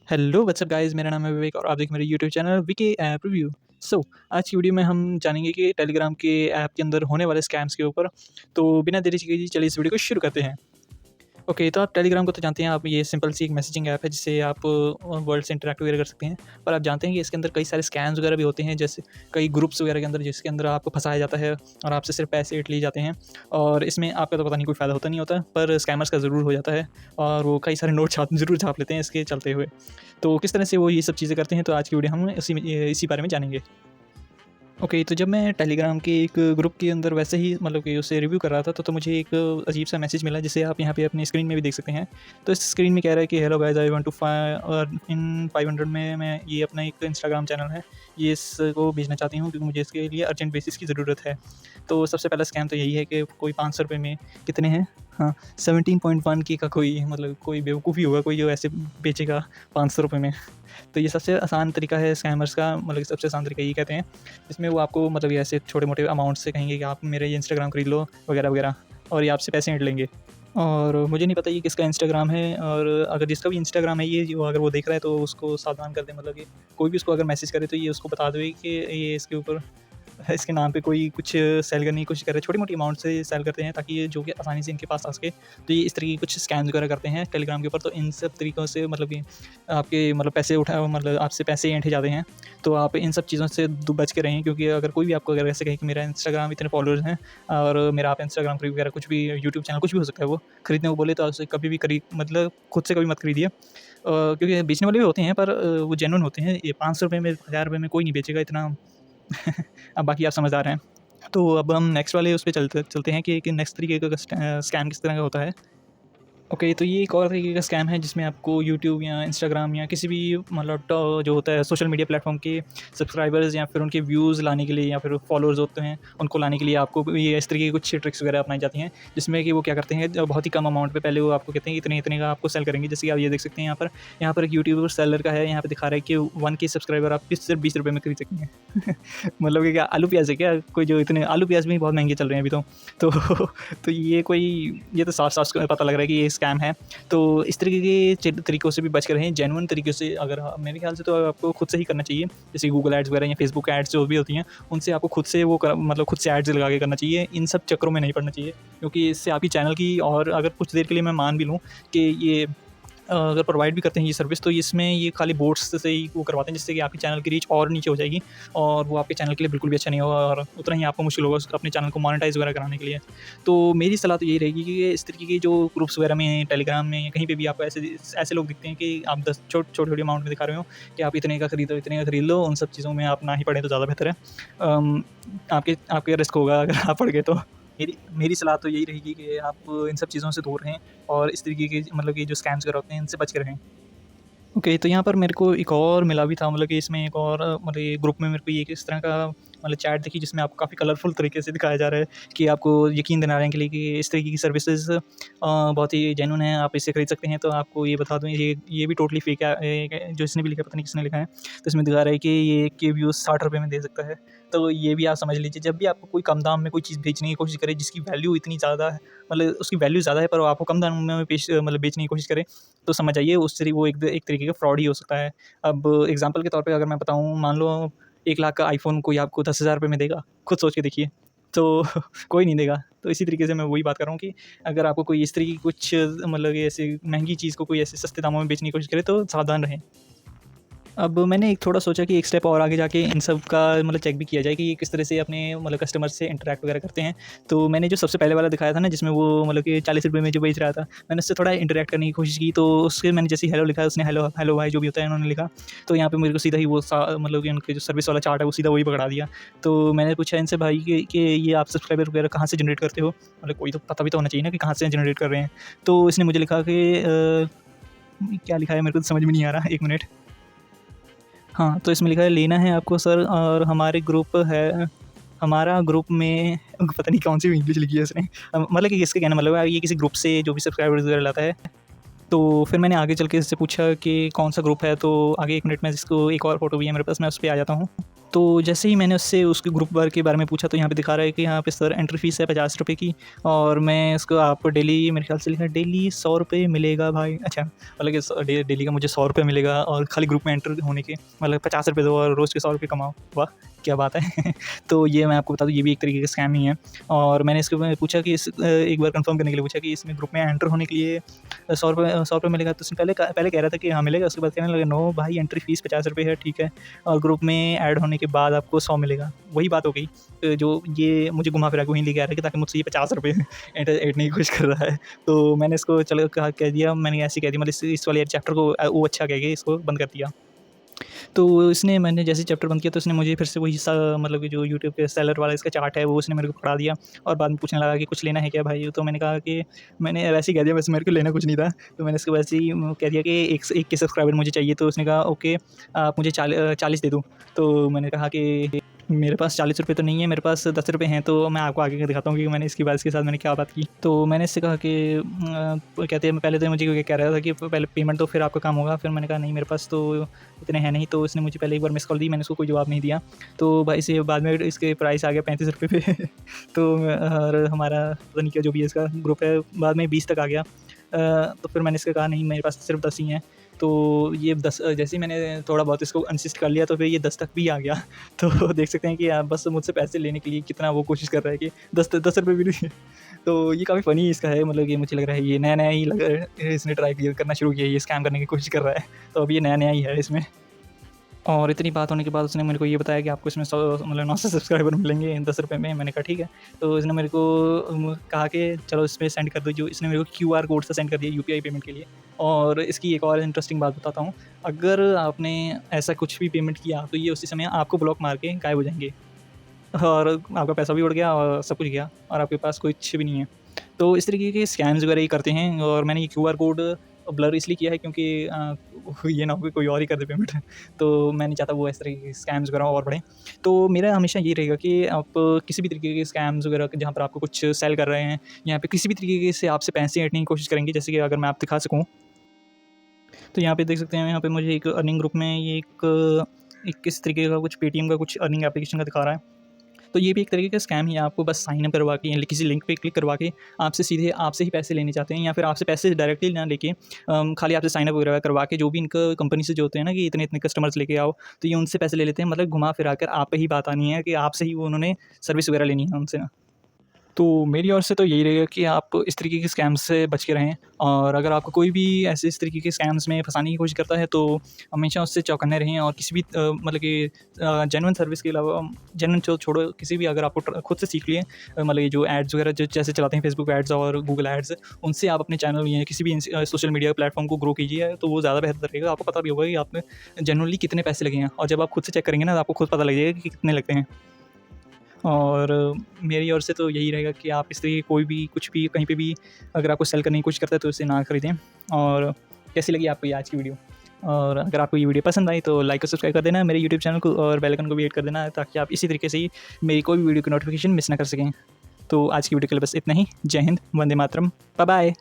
Hello what's up guys, मेरा नाम है विवेक और आप देख मेरे YouTube channel VK app review. आज की वीडियो में हम जानेंगे कि टेलीग्राम के ऐप के अंदर होने वाले स्कैम्स के ऊपर। तो बिना देरी किए चलिए इस वीडियो को शुरू करते हैं। ओके, तो आप टेलीग्राम को तो जानते हैं, आप ये सिंपल सी एक मैसेजिंग ऐप है जिससे आप वर्ल्ड से इंटरैक्ट वगैरह कर सकते हैं। पर आप जानते हैं कि इसके अंदर कई सारे स्कैम्स वगैरह भी होते हैं, जैसे कई ग्रुप्स वगैरह के अंदर जिसके अंदर आपको फंसाया जाता है और आपसे सिर्फ पैसे ऐंठ लिए जाते हैं। और इसमें आपका तो पता नहीं कोई फ़ायदा होता नहीं होता, पर स्कैमर्स का ज़रूर हो जाता है और वो कई सारे नोट ज़रूर छाप लेते हैं इसके चलते हुए। तो किस तरह से वो ये सब चीज़ें करते हैं, तो आज की वीडियो हम इसी बारे में जानेंगे। ओके, तो जब मैं टेलीग्राम के एक ग्रुप के अंदर वैसे ही मतलब कि उसे रिव्यू कर रहा था, तो मुझे एक अजीब-सा मैसेज मिला, जिसे आप यहाँ पे अपनी स्क्रीन में भी देख सकते हैं। तो इस स्क्रीन में कह रहा है कि hello guys, I want to इन 500 में मैं ये अपना एक इंस्टाग्राम चैनल है, ये इसको भेजना चाहती हूँ क्योंकि मुझे इसके लिए अर्जेंट बेसिस की ज़रूरत है। तो सबसे पहला स्कैम तो यही है कि कोई ₹500 में कितने हैं? हाँ, 17.1 के का कोई मतलब कोई बेवकूफ़ ही होगा कोई जो ऐसे बेचेगा ₹500 में। तो ये सबसे आसान तरीका है स्कैमर्स का, मतलब सबसे आसान तरीका यही कहते हैं, जिसमें वो आपको मतलब ये ऐसे छोटे-मोटे अमाउंट से कहेंगे कि आप मेरे ये इंस्टाग्राम खरीद लो वगैरह-वगैरह, और ये आपसे पैसे ऐंठ लेंगे। और मुझे नहीं पता ये किसका इंस्टाग्राम है, और अगर जिसका भी इंस्टाग्राम है ये जो अगर वो देख रहा है तो उसको सावधान कर दें, मतलब कि कोई भी उसको अगर मैसेज करे तो ये उसको बता दे कि ये इसके ऊपर इसके नाम पे कोई कुछ सेल करने की कोशिश कर रहे हैं, छोटी-मोटी अमाउंट से सेल करते हैं ताकि ये जो कि आसानी से इनके पास आ सके। तो ये इस तरह की कुछ स्कैम्स वगैरह करते हैं टेलीग्राम के ऊपर, तो इन सब तरीकों से मतलब कि आपके मतलब पैसे मतलब आपसे पैसे ऐंठे जाते हैं। तो आप इन सब चीज़ों से बच के रहें, क्योंकि अगर कोई भी आपको अगर ऐसे कहे कि मेरा इंस्टाग्राम इतने फॉलोअर्स हैं और मेरा आप इंस्टाग्राम वगैरह कुछ भी यूट्यूब चैनल कुछ भी हो सकता है, वो खरीदने को बोले तो आपसे कभी भी मतलब खुद से कभी मत खरीदिए। क्योंकि बेचने वाले भी होते हैं, पर वो जेन्युइन होते हैं। ये ₹500 में ₹1000 में कोई नहीं बेचेगा इतना। अब बाकी आप समझदार हैं। तो अब हम नेक्स्ट वाले उस पे चलते चलते हैं कि नेक्स्ट तरीके का स्कैम किस तरह का होता है। ओके, तो ये एक और तरीके का स्कैम है जिसमें आपको यूट्यूब या इंस्टाग्राम या किसी भी मतलब जो होता है सोशल मीडिया प्लेटफॉर्म के सब्सक्राइबर्स या फिर उनके व्यूज़ लाने के लिए या फिर फॉलोअर्स होते हैं उनको लाने के लिए आपको ये इस तरीके की कुछ ट्रिक्स वगैरह अपनाई जाती हैं, जिसमें कि वो क्या करते हैं, बहुत ही कम अमाउंट पे पहले वो आपको कहते हैं इतने इतने का आपको सेल करेंगे। जैसे कि आप ये देख सकते हैं, यहाँ पर एक यूट्यूबर सेलर का है, यहाँ पे दिखा रहा है कि 1K सब्सक्राइबर आप सिर्फ ₹20 में खरीद सकेंगे। मतलब कि क्या आलू प्याज है क्या, कोई जो इतने आलू प्याज भी बहुत महंगे चल रहे हैं अभी तो तो ये तो साफ साफ पता लग रहा है कि ये स्कैम है। तो इस तरीके के तरीकों से भी बच के रहें, जेन्युइन तरीके से। अगर मेरे ख्याल से तो आपको खुद से ही करना चाहिए, जैसे गूगल एड्स वगैरह या फेसबुक एड्स जो भी होती हैं, उनसे आपको खुद से मतलब खुद से एड्स लगा के करना चाहिए। इन सब चक्करों में नहीं पड़ना चाहिए, क्योंकि इससे आपकी चैनल की, और अगर कुछ देर के लिए मैं मान भी लूँ कि ये अगर प्रोवाइड भी करते हैं ये सर्विस, तो इसमें ये खाली बोट्स से ही वो करवाते हैं, जिससे कि आपकी चैनल की रीच और नीचे हो जाएगी और वो आपके चैनल के लिए बिल्कुल भी अच्छा नहीं होगा, और उतना ही आपको मुश्किल होगा अपने चैनल को मोनेटाइज वगैरह कराने के लिए। तो मेरी सलाह तो यही रहेगी कि इस तरीके के जो ग्रुप्स वगैरह में, टेलीग्राम में या कहीं पे भी आपको ऐसे ऐसे लोग दिखते हैं कि आप 10 छोटे-छोटे अमाउंट में दिखा रहे हो कि आप इतने का खरीदो, इतने का खरीद लो, उन सब चीज़ों में आप ना ही पड़ें तो ज़्यादा बेहतर है। आपके आपके रिस्क होगा अगर आप पड़ गए तो। मेरी मेरी सलाह तो यही रहेगी कि आप इन सब चीज़ों से दूर रहें और इस तरीके के मतलब कि जो स्कैम्स वगैरह होते हैं इनसे बच के रहें। ओके, तो यहाँ पर मेरे को एक और मिला भी था, मतलब कि इसमें एक और मतलब ये ग्रुप में मेरे को ये इस तरह का मतलब चैट दिखी, जिसमें आपको काफ़ी कलरफुल तरीके से दिखाया जा रहा है कि आपको यकीन दिलाने के लिए कि इस तरीके की सर्विसेज बहुत ही जेन्युइन है, आप इसे खरीद सकते हैं। तो आपको ये बता दूँ, ये भी टोटली फेक है। जो इसने भी लिखा है, पता नहीं किसने लिखा है, तो इसमें दिखा रहा है कि ये के व्यूज़ ₹60 में दे सकता है। तो ये भी आप समझ लीजिए, जब भी आपको कोई कम दाम में कोई चीज़ बेचने की कोशिश करे जिसकी वैल्यू इतनी ज़्यादा है, मतलब उसकी वैल्यू ज़्यादा है, पर वो आपको कम दाम में मतलब बेचने की कोशिश करे, तो समझ जाइए उससे वो एक तरीके का फ्रॉड ही हो सकता है। अब एग्ज़ाम्पल के तौर पे अगर मैं बताऊँ, मान लो 1 लाख का आईफ़ोन कोई आपको ₹10,000 में देगा, खुद सोच के देखिए, तो कोई नहीं देगा। तो इसी तरीके से मैं वही बात कर रहा हूँ कि अगर आपको कोई इस तरीके की कुछ मतलब ये ऐसी महँगी चीज़ को कोई ऐसे सस्ते दामों में बेचने की कोशिश करे, तो सावधान रहें। अब मैंने एक थोड़ा सोचा कि एक स्टेप और आगे जाके इन सब का मतलब चेक भी किया जाए कि ये किस तरह से अपने मतलब कस्टमर से इंटरैक्ट वगैरह करते हैं। तो मैंने जो सबसे पहले वाला दिखाया था ना, जिसमें वो मतलब कि ₹40 में जो बेच रहा था, मैंने उससे थोड़ा इंटरैक्ट करने की कोशिश की। तो उससे मैंने जैसे ही हेलो लिखा, उसने हेलो हेलो भाई जो भी होता है उन्होंने लिखा। तो यहाँ पे मेरे को सीधा ही वो मतलब कि उनके जो सर्विस वाला चार्ट है वो सीधा वही पकड़ा दिया। तो मैंने पूछा इनसे, भाई कि ये आप सब्सक्राइबर वगैरह कहाँ से जनरेट करते हो? मतलब कोई तो पता भी तो होना चाहिए ना कि कहाँ से जनरेट कर रहे हैं। तो इसने मुझे लिखा कि क्या लिखा है मेरे को तो समझ में नहीं आ रहा, 1 मिनट। हाँ, तो इसमें लिखा है लेना है आपको सर, और हमारा ग्रुप में पता नहीं कौन-सी इंग्लिश लिखी है इसने। मतलब कि इसका कहने का मतलब है ये किसी ग्रुप से जो भी सब्सक्राइबर्स वगैरह लाता है। तो फिर मैंने आगे चल के इससे पूछा कि कौन-सा ग्रुप है, तो आगे 1 मिनट में इसको एक और फ़ोटो भी है मेरे पास, मैं उस पे आ जाता हूँ। तो जैसे ही मैंने उससे उसके ग्रुप वर्क के बारे में पूछा तो यहाँ पे दिखा रहा है कि यहाँ पे सर एंट्री फ़ीस है 50 रुपये की, और मैं इसको आपको डेली, मेरे ख्याल से लिखा है डेली 100 रुपये मिलेगा भाई। अच्छा, मतलब कि डेली का मुझे 100 रुपये मिलेगा और खाली ग्रुप में एंटर होने के, मतलब 50 रुपये दो और रोज़ के 100 रुपये कमाओ। वाह! क्या बात है। तो ये मैं आपको बता दूँ, ये भी एक तरीके का स्कैम ही है। और मैंने इसको पूछा कि एक बार कन्फर्म करने के लिए पूछा कि इसमें ग्रुप में एंटर होने के लिए 100 रुपये मिलेगा? तो उसने पहले कह रहा था कि हाँ मिलेगा, उसके बाद कहने लगा नो भाई, एंट्री फ़ीस 50 रुपये है, ठीक है, और ग्रुप में ऐड होने के बाद आपको 100 मिलेगा। वही बात हो गई, जो ये मुझे घुमा फिरा के वहीं लेके आ रहा है कि ताकि मुझसे ये 50 रुपये ऐंठने की कोशिश कर रहा है। तो मैंने इसको चलो कह दिया, मैंने ऐसे ही कह दिया, मतलब इस वाले चैप्टर को वो अच्छा कह के इसको बंद कर दिया। तो इसने, मैंने जैसे चैप्टर बंद किया तो उसने मुझे फिर से वही सा, मतलब कि जो यूट्यूब पे सेलर वाला इसका चार्ट है वो उसने मेरे को पकड़ा दिया, और बाद में पूछने लगा कि कुछ लेना है क्या भाई? तो मैंने कहा कि मैंने वैसे ही कह दिया, वैसे मेरे को लेना कुछ नहीं था। तो मैंने इसको वैसे ही कह दिया कि एक के सब्सक्राइबर मुझे चाहिए। तो उसने कहा ओके, आप मुझे 40 दे दो। तो मैंने कहा कि मेरे पास 40 रुपये तो नहीं है, मेरे पास 10 रुपये हैं, तो मैं आपको आगे का दिखाता हूँ कि मैंने इसके साथ मैंने क्या बात की। तो मैंने इससे कहा कि कहते हैं, पहले तो मुझे कह रहा था कि पहले पेमेंट दो फिर आपका काम होगा। फिर मैंने कहा नहीं, मेरे पास तो इतने हैं नहीं। तो उसने मुझे पहले एक बार मिस कॉल दी, मैंने उसको कोई जवाब नहीं दिया। तो भाई से बाद में इसके प्राइस आ गया 35 रुपये पे। तो और हमारा पता नहीं क्या जो भी है इसका ग्रुप है, बाद में 20 तक आ गया। तो फिर मैंने इसको कहा नहीं, मेरे पास सिर्फ 10 ही हैं। तो ये 10, जैसे ही मैंने थोड़ा बहुत इसको इंसिस्ट कर लिया तो फिर ये 10 तक भी आ गया। तो देख सकते हैं कि आप बस मुझसे पैसे लेने के लिए कितना वो कोशिश कर रहा है कि 10 रुपये भी नहीं। तो ये काफ़ी फ़नी इसका है, मतलब ये मुझे लग रहा है ये नया-नया ही लग रहा है, इसने ट्राई किया करना शुरू किया, ये स्कैम करने की कोशिश कर रहा है। तो अभी ये नया-नया ही है इसमें। और इतनी बात होने के बाद उसने मेरे को ये बताया कि आपको इसमें 100, मतलब 900 सब्सक्राइबर मिलेंगे 10 रुपये में। मैंने कहा ठीक है। तो इसने मेरे को कहा कि चलो इसमें सेंड कर दो, जो इसने मेरे को क्यूआर कोड से सेंड कर दिया यूपीआई पेमेंट के लिए। और इसकी एक और इंटरेस्टिंग बात बताता हूँ, अगर आपने ऐसा कुछ भी पेमेंट किया तो ये उसी समय आपको ब्लॉक मार के गायब हो जाएंगे, और आपका पैसा भी उड़ गया और सब कुछ गया, और आपके पास कुछ भी नहीं है। तो इस तरीके के स्कैम्स वगैरह ये करते हैं। और मैंने ये क्यूआर कोड ब्लर इसलिए किया है क्योंकि ये ना हो कि कोई और ही कर दे पेमेंट। तो मैं नहीं चाहता वो इस तरीके के स्कैम्स वगैरह और बढ़ें। तो मेरा हमेशा यही रहेगा कि आप किसी भी तरीके के स्कैम्स वगैरह जहाँ पर आपको कुछ सेल कर रहे हैं, यहाँ पे किसी भी तरीके से आपसे पैसे ऐंठने की कोशिश करेंगे, जैसे कि अगर मैं आपको दिखा सकूँ, तो यहाँ पे देख सकते हैं, यहाँ पे मुझे एक अर्निंग ग्रुप में ये एक किस तरीके का कुछ पेटीएम का कुछ अर्निंग एप्लीकेशन का दिखा रहा है। तो ये भी एक तरीके का स्कैम ही है, आपको बस साइन अप करवा के या किसी लिंक पे क्लिक करवा के आपसे सीधे आपसे ही पैसे लेने चाहते हैं, या फिर आपसे पैसे डायरेक्टली ना लेके खाली आपसे साइन अप वगैरह करवा के, जो भी इनका कंपनी से जो होते हैं ना कि इतने इतने कस्टमर्स लेके आओ, तो ये उनसे पैसे ले लेते हैं। मतलब घुमा फिरा कर आप पे ही बात आनी है कि आपसे ही वो उन्होंने सर्विस वगैरह लेनी है उनसे ना। तो मेरी ओर से तो यही रहेगा कि आप इस तरीके के स्कैम्स से बच के रहें, और अगर आपको कोई भी ऐसे इस तरीके के स्कैम्स में फँसाने की कोशिश करता है तो हमेशा उससे चौकन्ने रहें। और किसी भी मतलब कि जेन्युइन सर्विस के अलावा, जेन्युइन छोड़ो, किसी भी अगर आपको खुद से सीख लिए, मतलब ये जो एड्स वगैरह जो जैसे चलाते हैं फेसबुक एड्स और गूगल एड्स, उनसे आप अपने चैनल या किसी भी सोशल मीडिया प्लेटफॉर्म को ग्रो कीजिए, तो वो ज़्यादा बेहतर रहेगा। आपको पता भी होगा कि आपने जेन्युइनली कितने पैसे लगे हैं, और जब आप खुद से चेक करेंगे ना तो आपको खुद पता लग जाएगा कि कितने लगते हैं। और मेरी ओर से तो यही रहेगा कि आप इस तरीके कोई भी कुछ भी कहीं पे भी अगर आपको सेल करने की कोशिश करता है तो इसे ना खरीदें। और कैसी लगी आपको ये आज की वीडियो? और अगर आपको ये वीडियो पसंद आई तो लाइक और सब्सक्राइब कर देना मेरे यूट्यूब चैनल को, और बेल आइकन को भी हिट कर देना, ताकि आप इसी तरीके से ही मेरी कोई भी वीडियो की नोटिफिकेशन मिस ना कर सकें। तो आज की वीडियो के लिए बस इतना ही। जय हिंद, वंदे मातरम, बाय बाय।